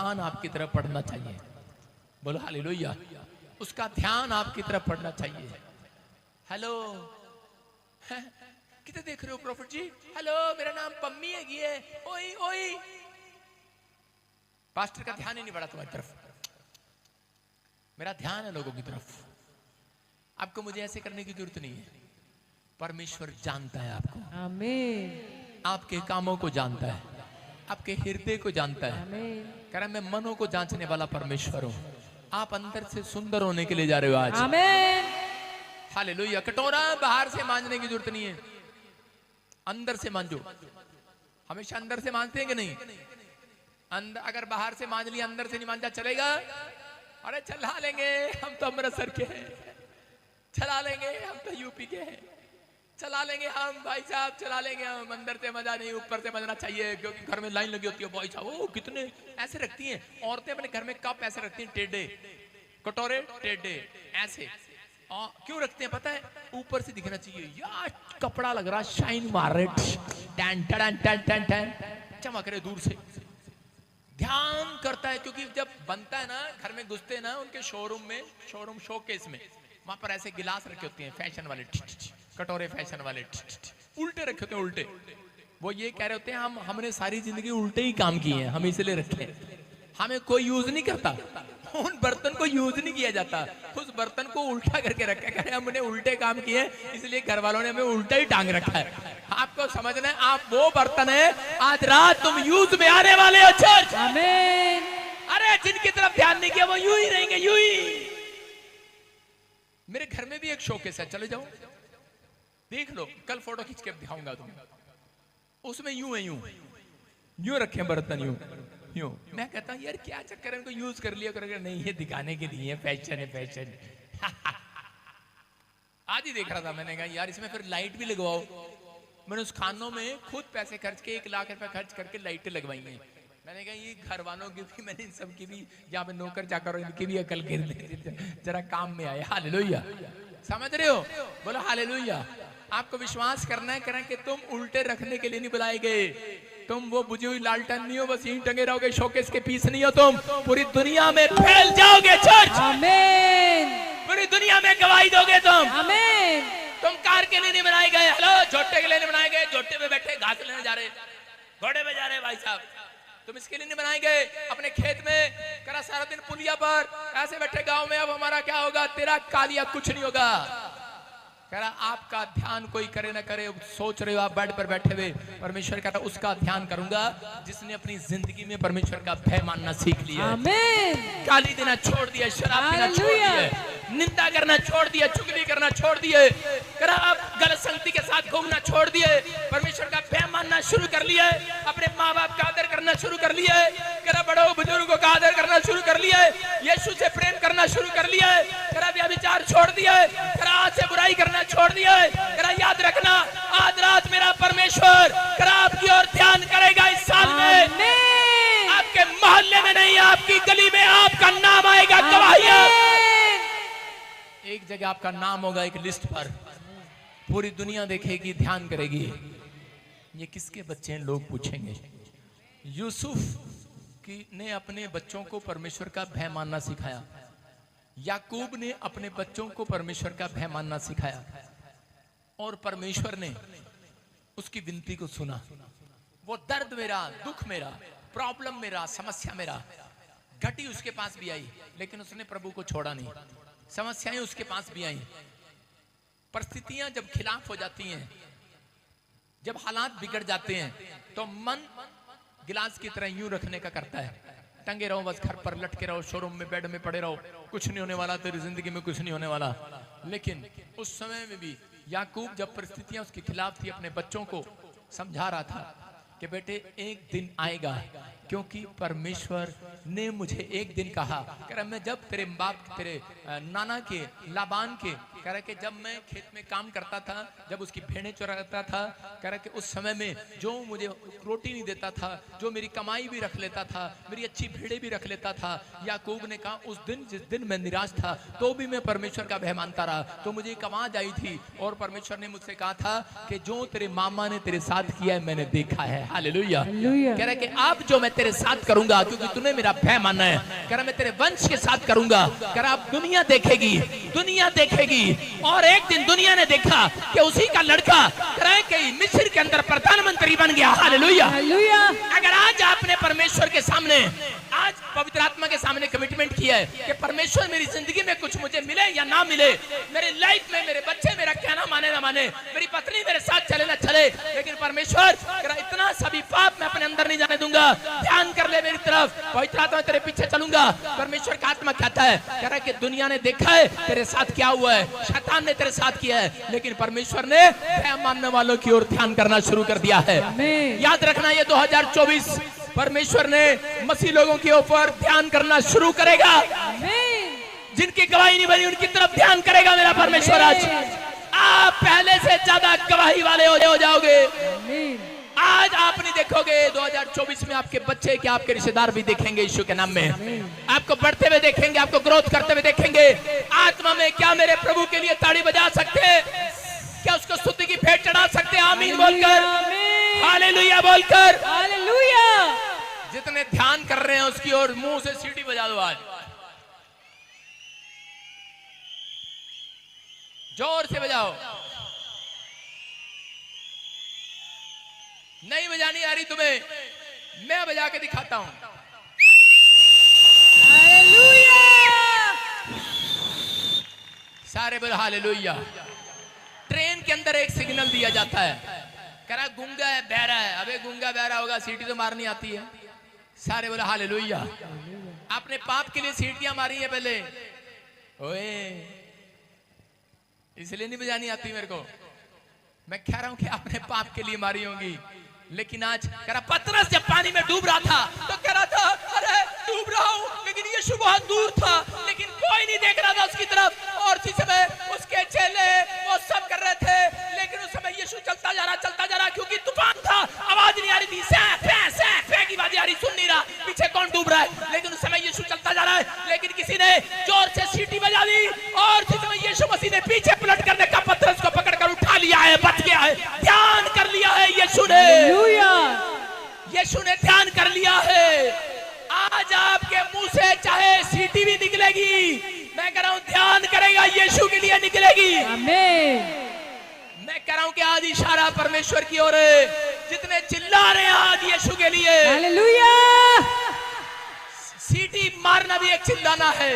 ध्यान आपकी तरफ पड़ना चाहिए। बोलो हालेलुया। उसका ध्यान आपकी तरफ पड़ना चाहिए। हेलो, कितने देख रहे हो प्रॉफिट जी? हेलो, मेरा नाम पम्मी है। ओई ओई, पास्टर का ध्यान ही नहीं बढ़ा तुम्हारी तरफ, मेरा ध्यान है लोगों की तरफ। आपको मुझे ऐसे करने की जरूरत नहीं है। परमेश्वर जानता है आपको, आमीन, आपके कामों को जानता है, आपके हृदय को जानता है। आमीन, कह रहा मैं मनों को जांचने वाला परमेश्वर हूं। आप अंदर से सुंदर होने के लिए जा रहे हो आज। आमीन, हालेलुया। कटोरा बाहर से मांजने की जरूरत नहीं है, अंदर से मांजो। हमेशा अंदर से मांजते हैं कि नहीं? अंदर, अगर बाहर से मांज लिया अंदर से नहीं मांजा चलेगा? अरे चला लेंगे, हम तो अमृतसर के हैं। चला लेंगे, हम तो यूपी के हैं। चला लेंगे हम भाई साहब, चला लेंगे हम। अंदर से मजा नहीं, ऊपर से मजना चाहिए, क्योंकि घर में लाइन लगी होती है। भाई साहब वो कितने ऐसे रखती हैं औरतें अपने घर में, कप ऐसे रखती हैं टेढ़े, कटोरे टेढ़े ऐसे। क्यों रखते हैं पता है? ऊपर से दिखना चाहिए यार, कपड़ा लग रहा, शाइन मार रहे, tan tan tan tan tan, चमक रहे दूर से। ध्यान करता है, क्योंकि जब बनता है ना, घर में घुसते हैं ना उनके शोरूम में, शोरूम शोकेस में, वहां पर ऐसे गिलास रखे होते हैं फैशन वाले, कटोरे फैशन वाले उल्टे रखे होते हैं, उल्टे। वो ये कह रहे होते हैं हमने सारी जिंदगी उल्टे ही काम किए हैं, हम इसलिए रखे हैं। हमें कोई यूज नहीं करता, उन बर्तन को यूज नहीं किया जाता, उस बर्तन को उल्टा करके रखा है। हमने उल्टे काम किए इसलिए घर वालों ने हमें उल्टा ही टांग रखा है। आपको समझना है, आप वो बर्तन है, आज रात तुम यूज में आने वाले हो चर्च। आमीन। अरे जिनकी तरफ ध्यान नहीं किया वो यूं ही रहेंगे, यूं ही। मेरे घर में भी एक शोकेस है, चले जाओ देख लो, कल फोटो खींच के दिखाऊंगा तुम्हें। उसमें यूं है, यूं रखे बर्तन, यूं। मैं कहता हूं यार क्या चक्कर है, इनको यूज कर लिया करोगे। नहीं, ये दिखाने के लिए फैशन है, फैशन। आज ही देख रहा था, मैंने कहा यार इसमें फिर लाइट भी लगवाओ। मैंने उस खानों में खुद पैसे खर्च के 1 लाख रुपए खर्च करके लाइटें लगवाई हैं। मैंने कहा ये घर वालों की भी, मैंने इन सब की भी, यहाँ पे नौकर चाकर इनकी भी अकल गिर ले, जरा काम में आए। हालेलुया, समझ रहे हो? बोलो हालेलुया। आपको विश्वास करना है, करें कि तुम उल्टे रखने के लिए नहीं बुलाए गए। तुम वो बुझी हुई लालटेन नहीं हो, बस यूं टंगे रहोगे, शोकेस के पीस नहीं हो। तुम पूरी दुनिया में फैल जाओगे चर्च। आमीन, पूरी दुनिया में गवाही दोगे तुम। आमीन। तुम कार के लिए नहीं बनाए गए, हेलो, झोटे के लिए नहीं बनाए गए। झोटे पे बैठे घास लेने जा रहे, घोड़े पे जा रहे भाई साहब, तुम इसके लिए नहीं बनाए गए। अपने खेत में करा सारा दिन पुलिया पर ऐसे बैठे, गांव में अब हमारा क्या होगा, तेरा कालिया कुछ नहीं होगा। कह रहा आपका ध्यान कोई करे ना करे, सोच रहे हो आप बेड पर बैठे हुए, परमेश्वर कह रहा उसका ध्यान करूंगा जिसने अपनी जिंदगी में परमेश्वर का भय मानना सीख लिया। आमीन। गाली देना छोड़ दिया, शराब पीना छोड़ दिया, निंदा करना छोड़ दिया, चुगली करना छोड़ दिए, कह रहा आप गलत संगति के साथ घूमना छोड़ दिए, परमेश्वर का भय मानना शुरू कर लिया, अपने माँ बाप का आदर करना शुरू कर लिया, कह रहा बड़ों बुजुर्गों का आदर करना शुरू कर लिया, यीशु से प्रेम करना शुरू कर लिया, कह रहा व्यभिचार छोड़ दिया, कह रहा आज से बुराई करना छोड़ दिया है। करा याद रखना, आज रात मेरा परमेश्वर करा आपकी ओर ध्यान करेगा। इस साल में आपके मोहल्ले में नहीं, आपकी गली में आपका नाम आएगा। गवाहियां, एक जगह आपका नाम होगा एक लिस्ट पर, पूरी दुनिया देखेगी, ध्यान करेगी, ये किसके बच्चे हैं, लोग पूछेंगे। यूसुफ ने अपने बच्चों को परमेश्वर का भय मानना सिखाया, याकूब ने अपने बच्चों को परमेश्वर का भय मानना सिखाया, और परमेश्वर ने उसकी विनती को सुना। वो दर्द मेरा, दुख मेरा, प्रॉब्लम मेरा, समस्या मेरा, घटी उसके पास भी आई, लेकिन उसने प्रभु को छोड़ा नहीं। समस्याएं उसके पास भी आई, परिस्थितियां जब खिलाफ हो जाती हैं, जब हालात बिगड़ जाते हैं, तो मन गिलास की तरह यूं रखने का करता है, टंगे रहो बस, घर पर लटके रहो, शोरूम में बेड में पड़े रहो, कुछ नहीं होने वाला, तेरी जिंदगी में कुछ नहीं होने वाला। लेकिन उस समय में भी याकूब जब परिस्थितियां उसके खिलाफ थी, अपने बच्चों को समझा रहा था कि बेटे एक दिन आएगा, क्योंकि परमेश्वर ने मुझे एक दिन कहा, कह रहा मैं जब तेरे बाप, तेरे नाना के, लाबान के कह रहा कि जब मैं खेत में काम करता था, जब उसकी भेड़ें चुराता था, कह रहा कि उस समय में जो मुझे रोटी नहीं देता था, जो मेरी कमाई भी रख लेता था, मेरी अच्छी भेड़ें भी रख लेता था, याकूब ने कहा उस दिन जिस दिन मैं निराश था तो भी मैं परमेश्वर का भय मानता रहा, तो मुझे एक आवाज आई थी और परमेश्वर ने मुझसे कहा था कि जो तेरे मामा ने तेरे साथ किया है मैंने देखा है। हालेलुया। कह रहा कि अब जो मैं तेरे साथ करूंगा, क्योंकि तूने मेरा भय माना है, कह रहा मैं तेरे वंश के साथ करूंगा। कह रहा अब दुनिया देखेगी, दुनिया देखेगी। और एक दिन दुनिया ने देखा कि उसी का लड़का कह रहा है कि मिस्र के अंदर प्रधानमंत्री बन गया। हालेलुया। अगर आज आपने परमेश्वर के सामने, आज पवित्र आत्मा के सामने कमिटमेंट किया है कि परमेश्वर मेरी जिंदगी में कुछ मुझे मिले या ना मिले, मेरे लाइफ में मेरे बच्चे मेरा कहना माने ना माने, मेरी पत्नी मेरे साथ चले ना चले, लेकिन परमेश्वर इतना सभी पाप मैं अपने अंदर नहीं जाने दूंगा, ध्यान कर ले मेरी तरफ, पवित्र आत्मा तेरे पीछे चलूंगा। परमेश्वर का आत्मा कहता है, कह रहा है कि दुनिया ने देखा है तेरे साथ क्या हुआ है, शैतान ने तेरे साथ किया है, लेकिन परमेश्वर ने भय मानने वालों की ओर ध्यान करना शुरू कर दिया है। याद रखना ये 2024 परमेश्वर ने मसीह लोगों के ऊपर ध्यान करना शुरू करेगा। जिनकी गवाही नहीं बनी उनकी तरफ ध्यान करेगा मेरा परमेश्वर। आज आप पहले से ज्यादा गवाही वाले हो जाओगे। आज आप नहीं देखोगे, 2024 में आपके बच्चे क्या आपके रिश्तेदार भी देखेंगे यीशु के नाम में, आपको बढ़ते हुए देखेंगे, आपको ग्रोथ करते हुए देखेंगे। आत्मा में क्या मेरे प्रभु के लिए ताड़ी बजा सकते हैं? क्या उसको स्तुति की भेंट चढ़ा सकते हैं? आमीन बोलकर, हालेलुया बोलकर। हालेलुया। जितने ध्यान कर रहे हैं उसकी ओर मुंह से सीटी बजा दो, आज जोर से बजाओ। नहीं बजानी आ रही तुम्हें, मैं बजा के दिखाता हूं। हालेलुया। सारे बोल हालेलुया। ट्रेन के अंदर एक सिग्नल दिया जाता है, कह रहा गूंगा है बहरा है। अबे गूंगा बहरा होगा, सीटी तो मारनी आती है। सारे बोला हालेलुया। आपने पाप के लिए सीटियां मारी है पहले, ओए इसलिए नहीं बजानी आती मेरे को। मैं कह रहा हूं कि आपने पाप के लिए मारी होंगी, लेकिन आज कह रहा पतरस जब पानी में डूब रहा था तो कह रहा था अरे डूब रहा हूं, लेकिन यीशु बहुत दूर था, लेकिन कोई नहीं देख रहा था उसकी तरफ। और उसी समय उसके चेले वो सब कर रहे थे, लेकिन उस समय यीशु चलता जा रहा, क्योंकि तूफान था, आवाज नहीं आ रही थी, सैं की आवाज आ रही, सुन नहीं रहा पीछे कौन डूब रहा है। लेकिन उस समय यीशु चलता जा रहा है, लेकिन किसी ने जोर से सीटी बजा दी और उसी समय यीशु मसीह ने पीछे पलट कर देखा, पतरस को पकड़कर उठा लिया है, बच गया है, ध्यान कर लिया है यीशु ने। यीशु ने ध्यान कर लिया है। आज आपके मुंह से चाहे सीटी भी निकलेगी, मैं कह रहा हूं ध्यान करेगा यीशु के लिए निकलेगी। आमीन। मैं कह रहा हूं कि आज इशारा परमेश्वर की ओर है। जितने चिल्ला रहे हैं आज यीशु के लिए, हालेलुया। सीटी मारना भी एक चिल्लाना है,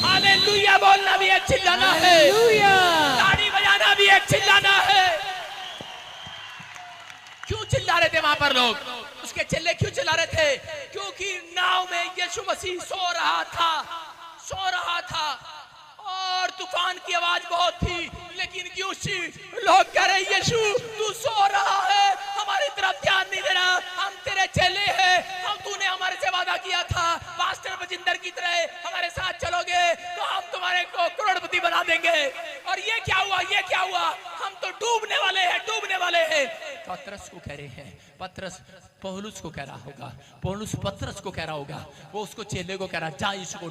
हालेलुया बोलना भी एक चिल्लाना है, ताड़ी बजाना भी एक चिल्लाना है। क्यों चिल्ला रहे थे वहां पर लोग? उसके चेले क्यों चिल्ला रहे थे? क्योंकि नाव में यीशु मसीह सो रहा था और तूफान की आवाज बहुत थी, लेकिन क्यों लोग कह रहे यीशु तू सो रहा है, हमारी तरफ ध्यान नहीं दे रहा, हम तेरे चेले हैं, हम तूने हमारे से वादा किया था पास्टर बजिंदर की तरह हमारे साथ चलोगे तो हम तुम्हारे को करोड़पति बना देंगे। और ये क्या हुआ, हम तो डूबने वाले हैं। पतरस को कह रहे हैं, पतरस पौलुस को कह रहा होगा, पौलुस पतरस को कह रहा होगा, वो उसको चेले को कह रहा जा यीशु को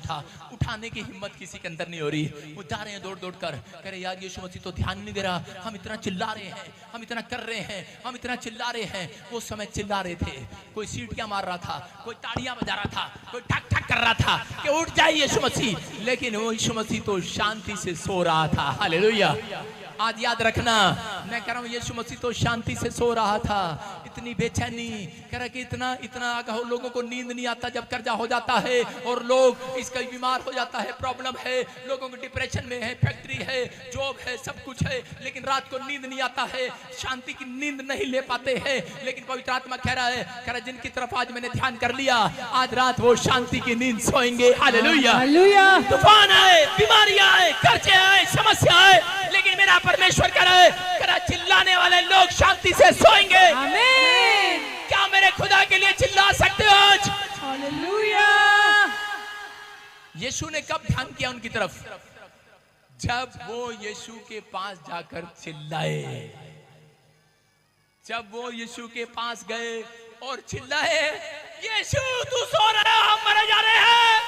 उठाने की हिम्मत किसी के अंदर नहीं हो रही। वो जा रहे हैं दौड़ कर, कह रहे यार यीशु मसीह तो ध्यान नहीं दे रहा, हम इतना चिल्ला रहे हैं, हम इतना कर रहे हैं, हम इतना चिल्ला रहे हैं। वो समय चिल्ला रहे थे, कोई सीटियां मार रहा था, कोई ताड़ियां बजा रहा था, कोई ठक ठक कर रहा था कि उठ जाए यीशु मसीह, लेकिन वो यीशु मसीह तो शांति से सो रहा था। हालेलुया। आज याद रखना, मैं कह रहा हूं यीशु मसीह तो शांति से सो रहा था। इतनी बेचैनी, कह रहा कि इतना लोगों को नींद नहीं आता जब कर्जा हो जाता है और लोग इसका बीमार हो जाता है, प्रॉब्लम है, लोगों को डिप्रेशन में है, फैक्ट्री है, जॉब है, सब कुछ है, लेकिन रात को नींद नहीं आता है, शांति की नींद नहीं ले पाते हैं। लेकिन पवित्र आत्मा कह रहा है जिनकी तरफ आज मैंने ध्यान कर लिया, आज रात वो शांति की नींद सोएंगे। हालेलुया। तूफान आए, बीमारियां आए, कर्जे आए, समस्या आए, लेकिन मेरा परमेश्वर कह रहा है चिल्लाने वाले लोग शांति से सोएंगे। आमीन। क्या मेरे खुदा के लिए चिल्ला सकते हो आज? हालेलुया। यीशु ने कब ध्यान किया उनकी तरफ? जब वो यीशु के पास जाकर चिल्लाए, जब वो यीशु के पास गए और चिल्लाए, यीशु तू सो रहा है, हम मरे जा रहे हैं।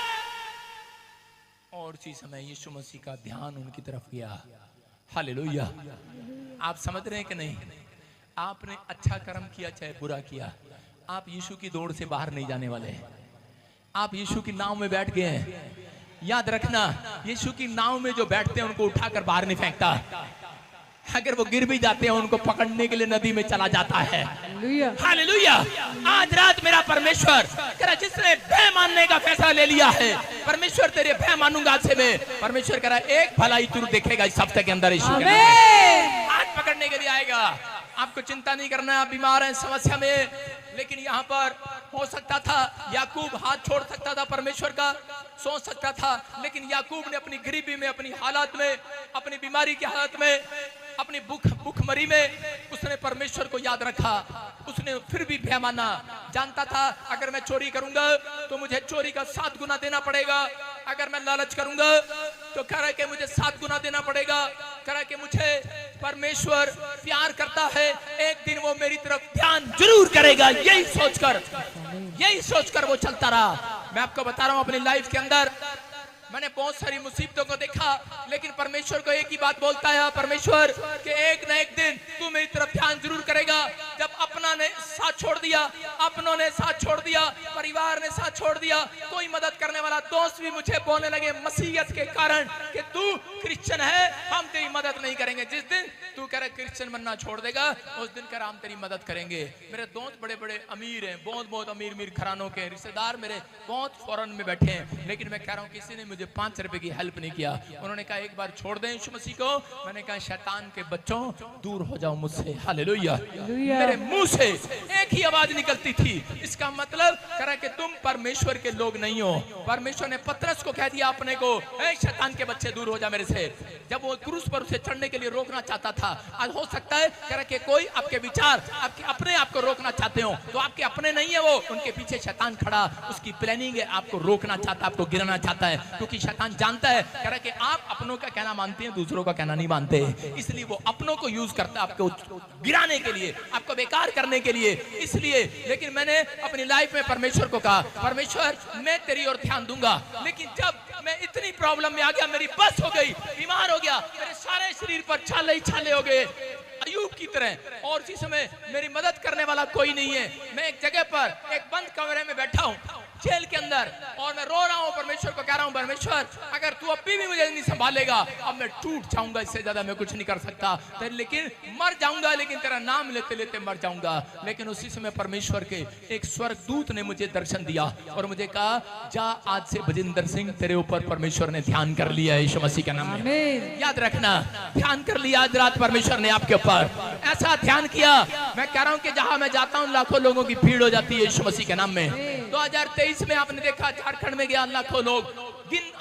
और उसी समय यीशु मसीह का ध्यान उनकी तरफ गया। हालेलुया। आप समझ रहे हैं कि नहीं? आपने अच्छा कर्म किया चाहे बुरा किया, आप यीशु की दौड़ से बाहर नहीं जाने वाले हैं। आप यीशु की नाव में बैठ गए हैं। याद रखना, यीशु की नाव में जो बैठते हैं उनको उठाकर बाहर नहीं फेंकता। अगर वो गिर भी जाते हैं उनको पकड़ने के लिए नदी में चला जाता है। हालेलुया। आज रात मेरा परमेश्वर कह, जिसने भय मानने का फैसला ले लिया है, परमेश्वर तेरे भय मानूंगा आज से मैं। परमेश्वर कह रहा है एक भलाई तू देखेगा इस हफ्ते के अंदर। यीशु आज पकड़ने के लिए आएगा। आपको चिंता नहीं करना है, आप बीमार हैं, समस्या में, लेकिन यहाँ पर हो सकता था याकूब हाथ छोड़ सकता था परमेश्वर का, सोच सकता था, लेकिन याकूब ने अपनी गरीबी में, अपनी हालात में, अपनी बीमारी की हालत में, अपनी भूखमरी में उसने परमेश्वर को याद रखा। उसने फिर भी भय माना। जानता था अगर मैं चोरी करूंगा तो मुझे चोरी का 7 गुना देना पड़ेगा। अगर मैं लालच करूंगा तो कह रहा है कि मुझे 7 गुना देना पड़ेगा। कह रहा है कि मुझे परमेश्वर प्यार करता है, एक दिन वो मेरी तरफ ध्यान जरूर करेगा। यही सोचकर वो चलता रहा। मैं आपको बता रहा हूं, अपनी लाइफ के अंदर मैंने बहुत सारी मुसीबतों को देखा, लेकिन परमेश्वर को एक ही बात बोलता है, परमेश्वर कि एक न एक दिन तू मेरी तरफ ध्यान जरूर करेगा। जब अपना ने साथ छोड़ दिया, अपनों ने साथ छोड़ दिया, परिवार ने साथ छोड़ दिया, कोई मदद करने वाला दोस्त भी मुझे बोलने लगे मसीहत के कारण कि तू क्रिश्चियन है, हम तेरी मदद नहीं करेंगे। जिस दिन तू कह रहा क्रिश्चियन बनना छोड़ देगा, उस दिन कह रहा हम तेरी मदद करेंगे। मेरे दोस्त बड़े बड़े अमीर हैं, बहुत अमीर घरानों के रिश्तेदार मेरे बहुत फॉरेन में बैठे हैं, लेकिन मैं कह रहा हूँ किसी ने मुझे 5 रुपए की हेल्प नहीं किया। उन्होंने कहा एक बार छोड़ दें यीशु मसीह को। मैंने कहा शैतान के बच्चों दूर हो जाओ मुझसे। हालेलुया। मेरे मुंह से एक ही आवाज निकलती थी, इसका मतलब करा कि तुम परमेश्वर के लोग नहीं हो। परमेश्वर ने पतरस को कह दिया अपने को, ए शैतान के बच्चे दूर हो जा मेरे से। जब वो क्रूस पर उसे चढ़ने के लिए रोकना चाहता था, आज हो सकता है करा कि कोई आपके विचार, आपके अपने आप को रोकना चाहते हो, तो आपके अपने नहीं है वो, उनके पीछे शैतान खड़ा, उसकी प्लानिंग है, आपको रोकना चाहता है, आपको गिराना चाहता है, क्योंकि शैतान जानता है कह रहा है कि आप अपनों का कहना मानते हैं, दूसरों का कहना नहीं मानते, इसलिए वो अपनों को यूज करता है आपको गिराने के लिए, आपको बेकार करने के लिए। इसलिए लेकिन मैंने अपनी लाइफ में परमेश्वर को कहा, परमेश्वर मैं तेरी ओर ध्यान दूंगा। लेकिन जब मैं इतनी प्रॉब्लम में आ गया, मेरी बस हो गई, बीमार हो गया, मेरे सारे शरीर पर छाले ही छाले हो गए अयूब की तरह, और इसी समय मेरी मदद करने वाला कोई नहीं है। मैं एक जगह पर एक बंद कमरे में बैठा हूँ जेल के अंदर, और मैं रो रहा हूँ, परमेश्वर को कह रहा हूँ परमेश्वर अगर तू अभी भी मुझे नहीं संभालेगा, अब मैं टूट जाऊंगा, इससे ज्यादा मैं कुछ नहीं कर सकता, लेकिन मर जाऊंगा, लेकिन तेरा नाम लेते लेते मर जाऊंगा। लेकिन उसी समय परमेश्वर के एक स्वर्गदूत ने मुझे दर्शन दिया और मुझे कहा जा आज से बजिंदर सिंह तेरे ऊपर परमेश्वर ने ध्यान कर लिया है, यीशु मसीह के नाम में। याद रखना, ध्यान कर लिया आज रात परमेश्वर ने आपके ऊपर, ऐसा ध्यान किया। मैं कह रहा हूँ कि जहां मैं जाता हूँ लाखों लोगों की भीड़ हो जाती है यीशु मसीह के नाम में। 2023 में आपने देखा झारखंड में गया, लाखों लोग,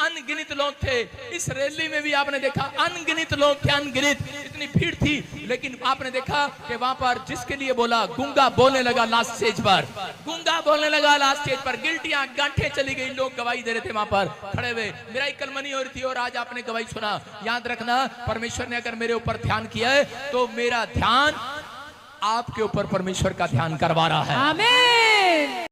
अनगिनत लोग थे। इस रैली में भी आपने देखा अनगिनत लोग थे, अनगिनत, इतनी भीड़ थी। लेकिन आपने देखा कि वहां पर जिसके लिए बोला, गूंगा बोलने लगा लास्ट स्टेज पर, गूंगा बोलने लगा लास्ट स्टेज पर, गिल्टियां गांठें चली गई, लोग गवाही दे रहे थे वहां पर खड़े हुए, मेरा ही कलमनी हो रही थी और आज आपने गवाही सुना। याद रखना, परमेश्वर ने अगर मेरे ऊपर ध्यान किया है तो मेरा ध्यान आपके ऊपर परमेश्वर का ध्यान करवा रहा है। आमीन।